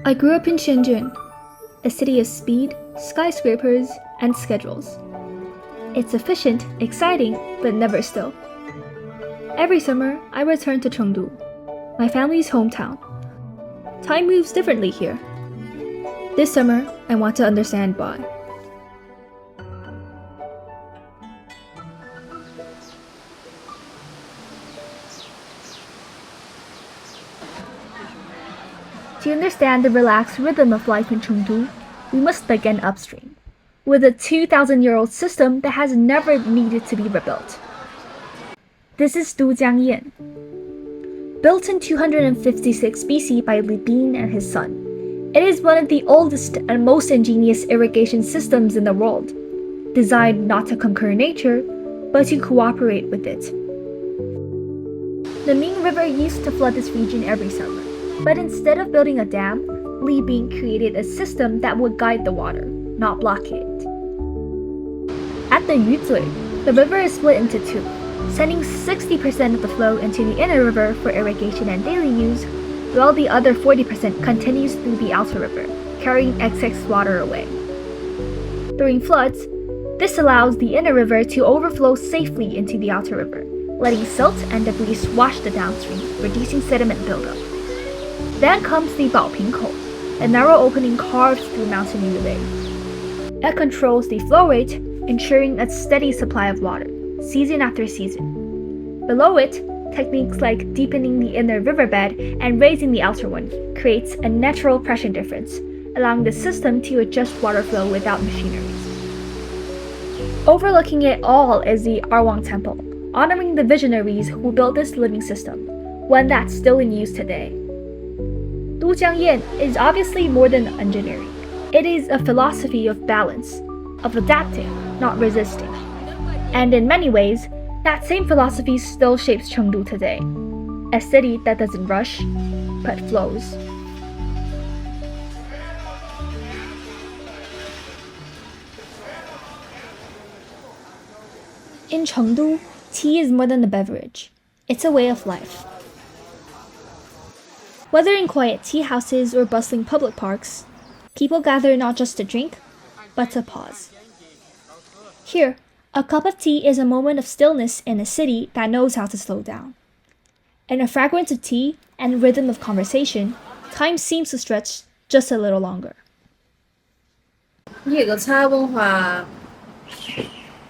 I grew up in Shenzhen, a city of speed, skyscrapers, and schedules. It's efficient, exciting, but never still. Every summer, I return to Chengdu, my family's hometown. Time moves differently here. This summer, I want to understand why. To understand the relaxed rhythm of life in Chengdu, we must begin upstream, with a 2,000-year-old system that has never needed to be rebuilt. This is Dujiangyan. Built in 256 BC by Li Bin and his son, it is one of the oldest and most ingenious irrigation systems in the world, designed not to conquer nature, but to cooperate with it. The Ming River used to flood this region every summer. But instead of building a dam, Li Bin created a system that would guide the water, not block it. At the Yuzui, the river is split into two, sending 60% of the flow into the inner river for irrigation and daily use, while the other 40% continues through the outer river, carrying excess water away. During floods, this allows the inner river to overflow safely into the outer river, letting silt and debris wash the downstream, reducing sediment buildup. Then comes the Baopingkou, a narrow opening carved through Mountain Yulei. It controls the flow rate, ensuring a steady supply of water, season after season. Below it, techniques like deepening the inner riverbed and raising the outer one creates a natural pressure difference, allowing the system to adjust water flow without machineries. Overlooking it all is the Arwang Temple, honoring the visionaries who built this living system, one that's still in use today. Dujiangyan is obviously more than engineering. It is a philosophy of balance, of adapting, not resisting. And in many ways, that same philosophy still shapes Chengdu today, a city that doesn't rush, but flows. In Chengdu, tea is more than a beverage. It's a way of life. Whether in quiet tea houses or bustling public parks, people gather not just to drink, but to pause. Here, a cup of tea is a moment of stillness in a city that knows how to slow down. In a fragrance of tea and rhythm of conversation, time seems to stretch just a little longer. 这个茶文化，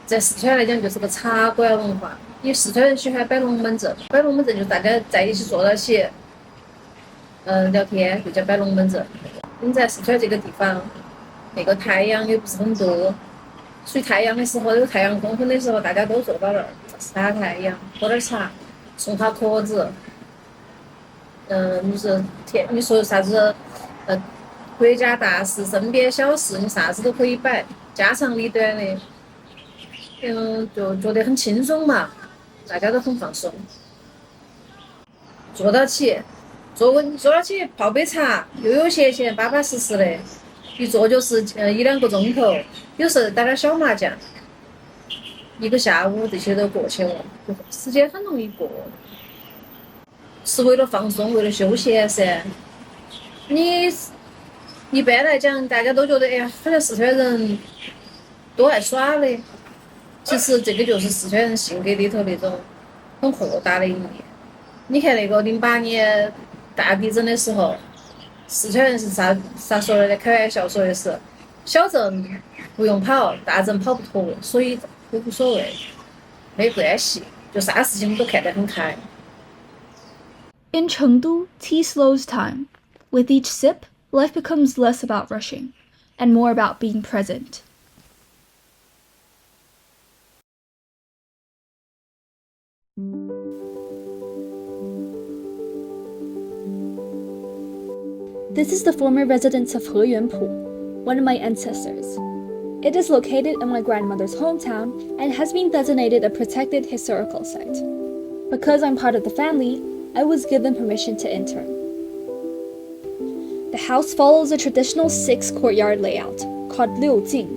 在四川来讲就是个茶馆文化。因为四川人喜欢摆龙门阵，摆龙门阵就是大家在一起坐到一起。聊天就叫摆龙门阵。你在四川这个地方，那个太阳又不是很多，所以太阳的时候有太阳公分的时候，大家都坐到那儿晒太阳，喝点茶，送下壳子。就是你说啥子国家大事、身边小事，你啥子都可以摆，家长里短的，就觉得很轻松嘛，大家都很放松，坐到起。坐到起泡杯茶，悠悠闲闲、巴巴适适的，一坐就是1-2个钟头，有时候打点小麻将，一个下午这些都过去了，就时间很容易过，是为了放松，为了休闲噻。你一般来讲，大家都觉得哎呀，好像四川人都爱耍的，其实这个就是四川人性格里头那种很豁达的一面。你看那个08年。大地震的时候，四川人是啥说的？开玩笑说的是，小震不用跑，大震跑不脱，所以都无所谓，没关系，就啥事情都看得很开。In Chengdu, tea slows time. With each sip, life becomes less about rushing, and more about being present. This is the former residence of He Yuanpu, one of my ancestors. It is located in my grandmother's hometown and has been designated a protected historical site. Because I'm part of the family, I was given permission to enter. The house follows a traditional 6-courtyard layout called Liujing.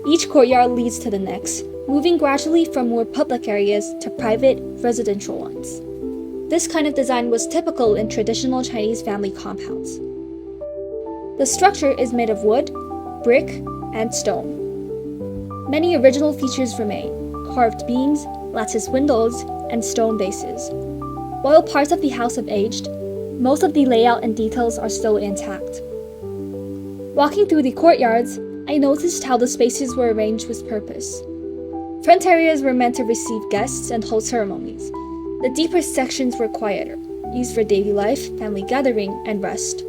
Each courtyard leads to the next, moving gradually from more public areas to private, residential ones. This kind of design was typical in traditional Chinese family compounds. The structure is made of wood, brick, and stone. Many original features remain: carved beams, lattice windows, and stone bases. While parts of the house have aged, most of the layout and details are still intact. Walking through the courtyards, I noticed how the spaces were arranged with purpose. Front areas were meant to receive guests and hold ceremonies. The deeper sections were quieter, used for daily life, family gathering, and rest.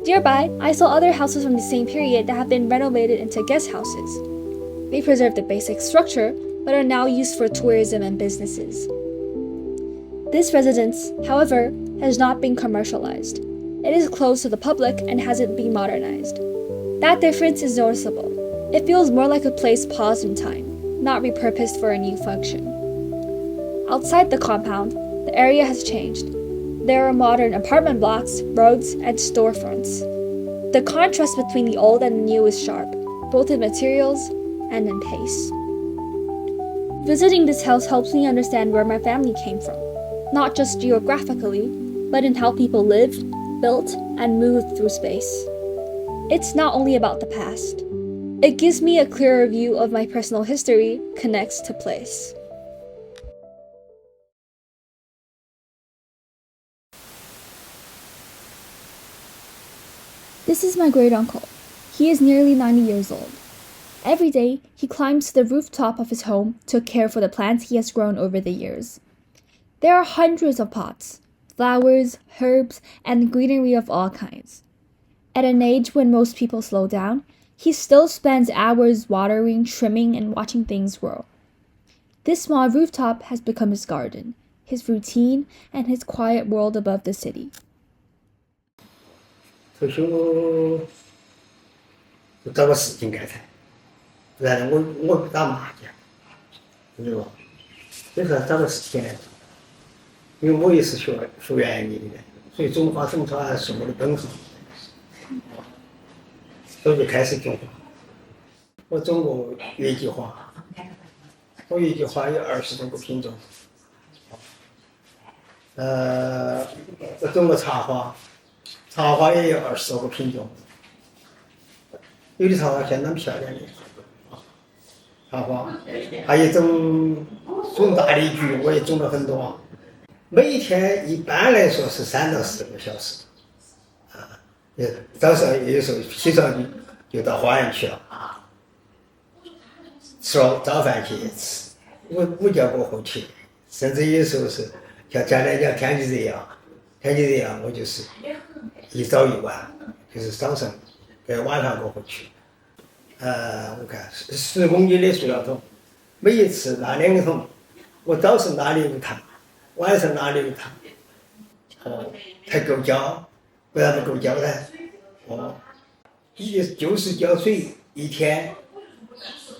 Nearby, I saw other houses from the same period that have been renovated into guest houses. They preserved the basic structure, but are now used for tourism and businesses. This residence, however, has not been commercialized. It is closed to the public and hasn't been modernized. That difference is noticeable. It feels more like a place paused in time, not repurposed for a new function. Outside the compound, the area has changed. There are modern apartment blocks, roads, and storefronts. The contrast between the old and the new is sharp, both in materials and in pace. Visiting this house helps me understand where my family came from, not just geographically, but in how people lived, built, and moved through space. It's not only about the past. It gives me a clearer view of my personal history connects to place. This is my great uncle. He is nearly 90 years old. Every day, he climbs to the rooftop of his home to care for the plants he has grown over the years. There are hundreds of pots, flowers, herbs, and greenery of all kinds. At an age when most people slow down, he still spends hours watering, trimming, and watching things grow. This small rooftop has become his garden, his routine, and his quiet world above the city. 退休就找个事情干噻，不然我不打麻将，对吧？所以说找个事情来做，因为我也是学园艺的，所以种花种草还是我的本行，所以就开始种花。我种过月季花，我月季花有20多个品种，我种过茶花。茶花也有20多个品种，有的茶花相当漂亮的，茶花，还有种大荔菊，我也种了很多。每天一般来说是3到4个小时，早上有时候起床就到花园去了，吃了早饭去吃，5觉过后去，甚至有时候是像将来讲天气热啊，我就是。一早一晚，就是早上跟晚上过后去。我看10公斤的塑料桶，每一次拿2个桶，我早上拿6个糖，晚上拿6个糖，才够浇，不然不够浇噻。就是浇水一天，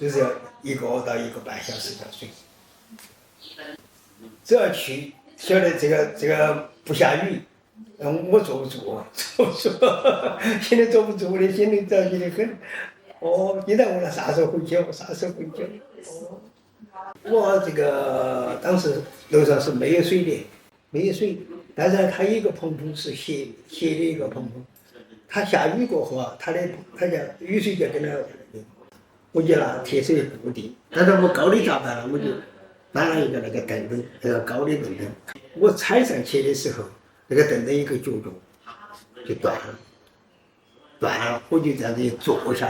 就是要1个到1个半小时浇水。只要去晓得这个不下雨。我坐不住，现在坐不住的，心里着急得很。经常问他啥时候回去。我这个当时楼上是没有水的，但是它有一个棚是斜的一个棚，它下雨过后啊，它叫雨水就跟那，我就拿铁水固定。但是我高的咋办了？我就搬了一个那个凳子，那个高的凳子，我踩上去的时候。这个凳子一个脚就断了，我就这样子坐下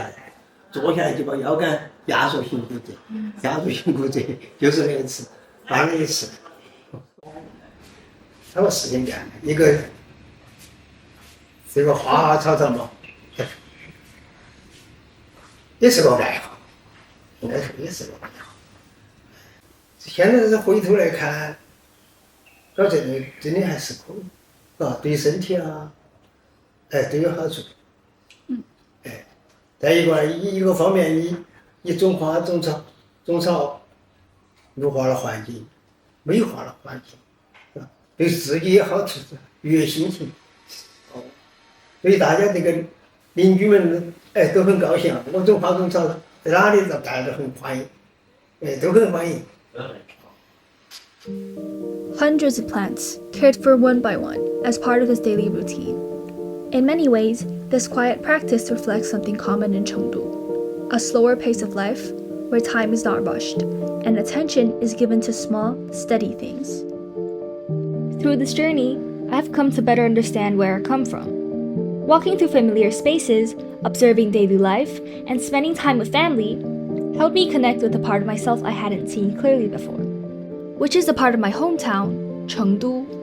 来就把腰杆压缩胫骨折，就是那一次，搬了一次。找个事情干，一个这个花花草草嘛，也是个爱好，应该说也是个爱好。现在是回头来看，搞这个真的还是可以。对身体啊，都有好处。再一个方面，你种花种草，绿化了环境，美化了环境，对自己也好处，愉悦心情。对大家这个邻居们都很高兴。我种花种草，在哪里大家都很欢迎，都很欢迎。Hundreds of plants, cared for one by one, as part of his daily routine. In many ways, This quiet practice reflects something common in Chengdu, a slower pace of life where time is not rushed and attention is given to small, steady things. Through this journey, I've come to better understand where I come from. Walking through familiar spaces, observing daily life, and spending time with family helped me connect with a part of myself I hadn't seen clearly before, which is a part of my hometown, Chengdu.